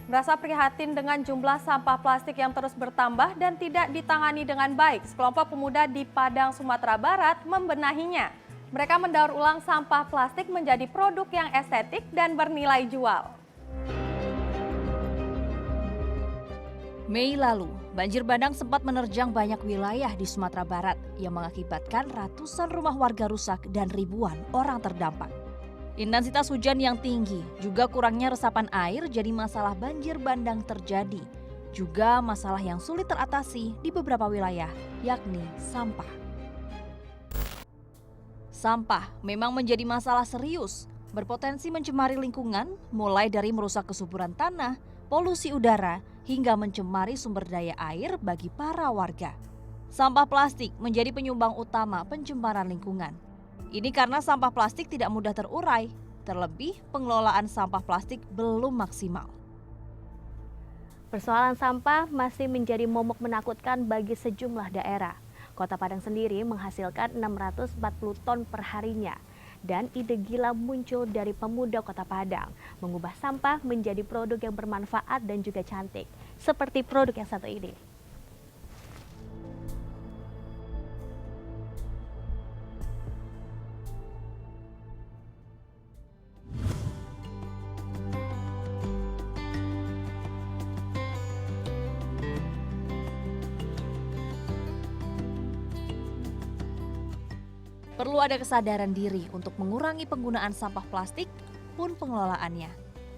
Merasa prihatin dengan jumlah sampah plastik yang terus bertambah dan tidak ditangani dengan baik, sekelompok pemuda di Padang, Sumatera Barat membenahinya. Mereka mendaur ulang sampah plastik menjadi produk yang estetik dan bernilai jual. Mei lalu, banjir bandang sempat menerjang banyak wilayah di Sumatera Barat yang mengakibatkan ratusan rumah warga rusak dan ribuan orang terdampak. Intensitas hujan yang tinggi, juga kurangnya resapan air jadi masalah banjir bandang terjadi. Juga masalah yang sulit teratasi di beberapa wilayah, yakni sampah. Sampah memang menjadi masalah serius, berpotensi mencemari lingkungan, mulai dari merusak kesuburan tanah, polusi udara, hingga mencemari sumber daya air bagi para warga. Sampah plastik menjadi penyumbang utama pencemaran lingkungan. Ini karena sampah plastik tidak mudah terurai, terlebih pengelolaan sampah plastik belum maksimal. Persoalan sampah masih menjadi momok menakutkan bagi sejumlah daerah. Kota Padang sendiri menghasilkan 640 ton per harinya. Dan ide gila muncul dari pemuda Kota Padang, mengubah sampah menjadi produk yang bermanfaat dan juga cantik, seperti produk yang satu ini. Perlu ada kesadaran diri untuk mengurangi penggunaan sampah plastik pun pengelolaannya.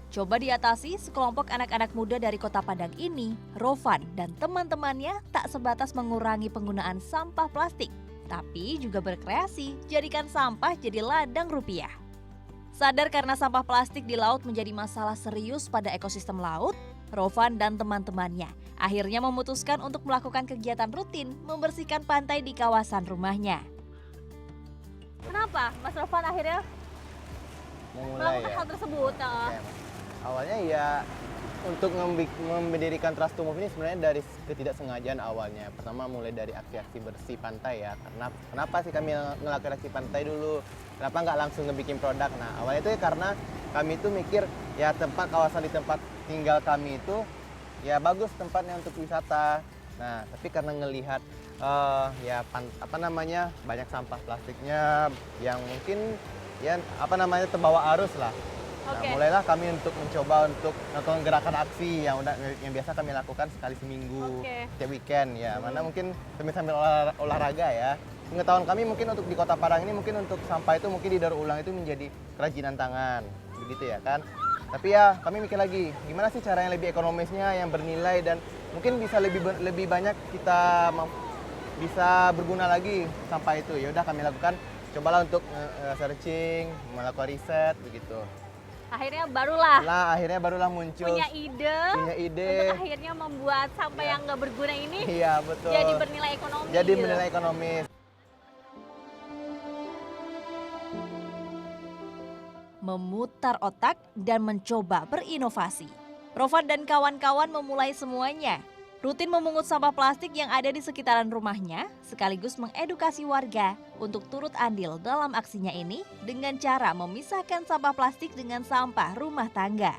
Coba diatasi sekelompok anak-anak muda dari Kota Padang ini, Rovan dan teman-temannya tak sebatas mengurangi penggunaan sampah plastik, tapi juga berkreasi jadikan sampah jadi ladang rupiah. Sadar karena sampah plastik di laut menjadi masalah serius pada ekosistem laut, Rovan dan teman-temannya akhirnya memutuskan untuk melakukan kegiatan rutin membersihkan pantai di kawasan rumahnya. Kenapa Mas Rovan akhirnya melakukan hal tersebut? Awalnya ya untuk mendirikan Trust to Move ini sebenarnya dari ketidaksengajaan awalnya. Pertama mulai dari aksi-aksi bersih pantai ya. Karena kenapa sih kami ngelakuin aksi pantai dulu? Kenapa nggak langsung ngebikin produk? Nah awalnya itu ya karena kami itu mikir ya kawasan di tempat tinggal kami itu ya bagus tempatnya untuk wisata. Nah tapi karena ngelihat banyak sampah plastiknya yang mungkin terbawa arus lah. Nah, mulailah kami untuk mencoba untuk melakukan gerakan aksi yang biasa kami lakukan sekali seminggu, setiap weekend ya. Mana mungkin sambil olahraga ya. Pengetahuan kami mungkin untuk di Kota Padang ini mungkin untuk sampah itu mungkin didaur ulang itu menjadi kerajinan tangan, begitu ya kan. Tapi ya kami mikir lagi, gimana sih cara yang lebih ekonomisnya, yang bernilai dan mungkin bisa lebih banyak kita bisa berguna lagi sampah itu. Ya udah kami lakukan, cobalah untuk searching, melakukan riset begitu. Akhirnya barulah muncul punya ide untuk akhirnya membuat sampah yang nggak berguna ini betul. jadi bernilai ekonomi. Bernilai ekonomis. Memutar otak dan mencoba berinovasi. Rovan dan kawan-kawan memulai semuanya. Rutin memungut sampah plastik yang ada di sekitaran rumahnya, sekaligus mengedukasi warga untuk turut andil dalam aksinya ini dengan cara memisahkan sampah plastik dengan sampah rumah tangga.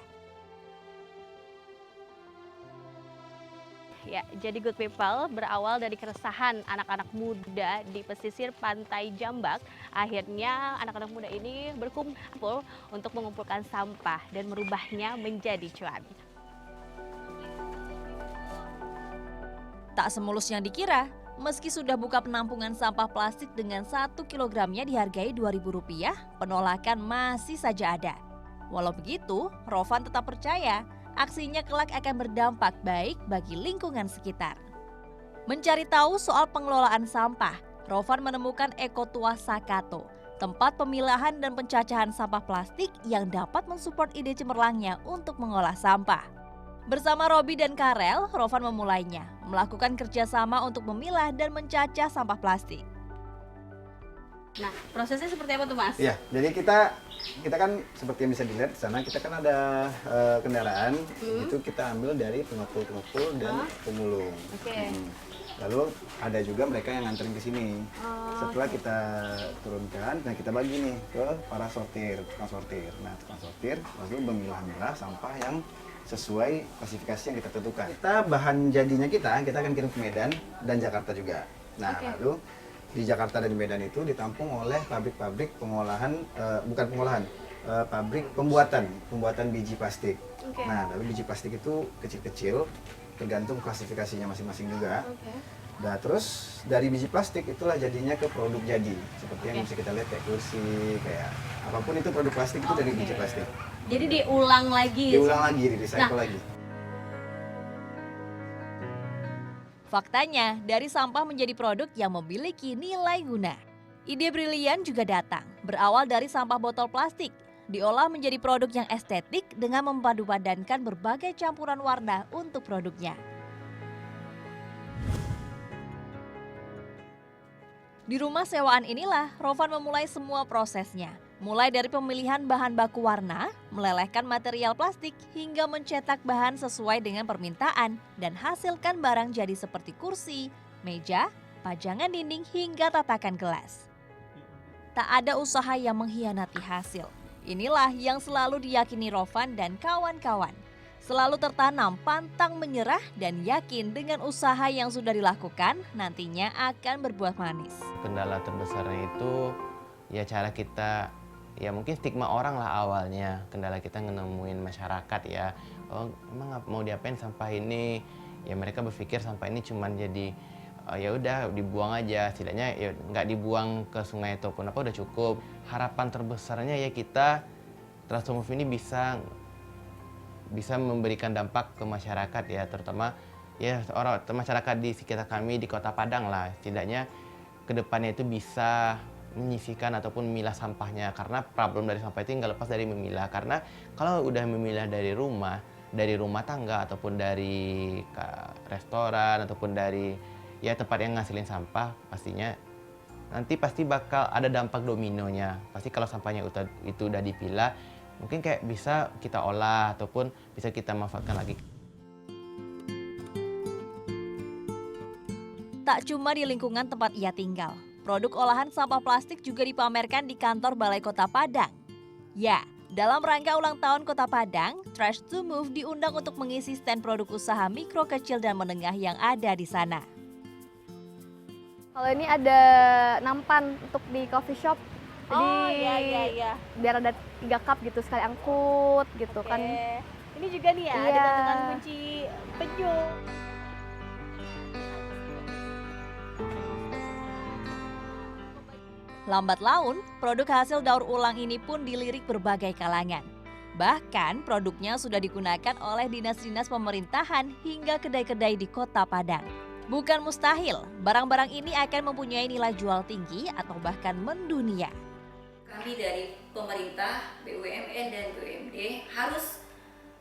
Ya, jadi Good People berawal dari keresahan anak-anak muda di pesisir pantai Jambak. Akhirnya anak-anak muda ini berkumpul untuk mengumpulkan sampah dan merubahnya menjadi cuan. Tak semulus yang dikira, meski sudah buka penampungan sampah plastik dengan 1 kilogramnya dihargai Rp2.000, penolakan masih saja ada. Walau begitu, Rovan tetap percaya aksinya kelak akan berdampak baik bagi lingkungan sekitar. Mencari tahu soal pengelolaan sampah, Rovan menemukan Ekotua Sakato, tempat pemilahan dan pencacahan sampah plastik yang dapat mensupport ide cemerlangnya untuk mengolah sampah. Bersama Robi dan Karel, Rovan memulainya, melakukan kerjasama untuk memilah dan mencacah sampah plastik. Nah, prosesnya seperti apa tuh Mas? Iya, jadi kita kan seperti yang bisa dilihat di sana, kita kan ada kendaraan, itu kita ambil dari pengepul dan pemulung. Lalu ada juga mereka yang nganterin ke sini. Setelah kita turunkan, nah kita bagi nih ke para tukang sortir. Nah, tukang sortir lalu memilah-milah sampah yang sesuai klasifikasi yang kita tentukan. Kita bahan jadinya kita akan kirim ke Medan dan Jakarta juga. Nah, lalu di Jakarta dan di Medan itu ditampung oleh pabrik-pabrik pengolahan, pabrik pembuatan biji plastik. Nah, lalu biji plastik itu kecil-kecil, tergantung klasifikasinya masing-masing juga. Nah, terus dari biji plastik itulah jadinya ke produk jadi. Seperti yang bisa kita lihat kayak kursi, kayak apapun itu produk plastik itu dari biji plastik. Jadi diulang lagi. Di-recycle lagi. Faktanya, dari sampah menjadi produk yang memiliki nilai guna. Ide brilian juga datang, berawal dari sampah botol plastik. Diolah menjadi produk yang estetik dengan mempadu-padankan berbagai campuran warna untuk produknya. Di rumah sewaan inilah Rovan memulai semua prosesnya. Mulai dari pemilihan bahan baku warna, melelehkan material plastik, hingga mencetak bahan sesuai dengan permintaan dan hasilkan barang jadi seperti kursi, meja, pajangan dinding, hingga tatakan gelas. Tak ada usaha yang mengkhianati hasil. Inilah yang selalu diyakini Rovan dan kawan-kawan. Selalu tertanam pantang menyerah dan yakin dengan usaha yang sudah dilakukan nantinya akan berbuah manis. Kendala terbesarnya itu ya cara kita, ya mungkin stigma orang lah awalnya. Kendala kita nemuin masyarakat ya, oh emang mau diapain sampah ini? Ya mereka berpikir sampah ini cuman jadi ya udah dibuang aja, setidaknya ya nggak dibuang ke sungai ataupun apa udah cukup. Harapan terbesarnya ya kita Trans2Move ini bisa memberikan dampak ke masyarakat ya, terutama ya masyarakat di sekitar kami di Kota Padang lah. Setidaknya kedepannya itu bisa menyisihkan ataupun memilah sampahnya, karena problem dari sampah itu nggak lepas dari memilah. Karena kalau udah memilah dari rumah tangga ataupun dari restoran ataupun dari ya tempat yang ngasilin sampah, pastinya nanti pasti bakal ada dampak dominonya. Pasti kalau sampahnya itu udah dipilah, mungkin kayak bisa kita olah ataupun bisa kita manfaatkan lagi. Tak cuma di lingkungan tempat ia tinggal, produk olahan sampah plastik juga dipamerkan di kantor Balai Kota Padang. Ya, dalam rangka ulang tahun Kota Padang, Trans2Move diundang untuk mengisi stand produk usaha mikro, kecil, dan menengah yang ada di sana. Kalau ini ada nampan untuk di coffee shop. Jadi iya. biar ada 3 cup gitu sekali angkut gitu kan. Ini juga nih ya, Iya. ada gantungan kunci penyu. Lambat laun, produk hasil daur ulang ini pun dilirik berbagai kalangan. Bahkan produknya sudah digunakan oleh dinas-dinas pemerintahan hingga kedai-kedai di Kota Padang. Bukan mustahil, barang-barang ini akan mempunyai nilai jual tinggi atau bahkan mendunia. Kami dari pemerintah, BUMN dan BUMD harus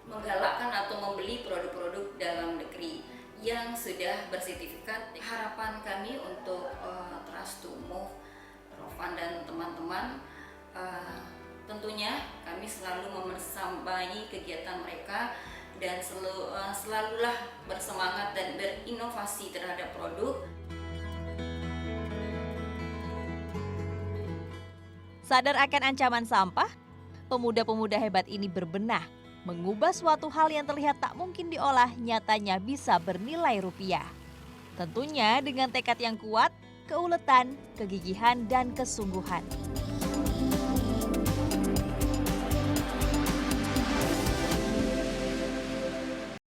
menggalakkan atau membeli produk-produk dalam negeri yang sudah bersertifikat. Harapan kami untuk Trans2Move, Rovan dan teman-teman, tentunya kami selalu membersamai kegiatan mereka dan selalulah bersemangat dan berinovasi terhadap produk. Sadar akan ancaman sampah, pemuda-pemuda hebat ini berbenah, mengubah suatu hal yang terlihat tak mungkin diolah nyatanya bisa bernilai rupiah. Tentunya dengan tekad yang kuat, keuletan, kegigihan, dan kesungguhan.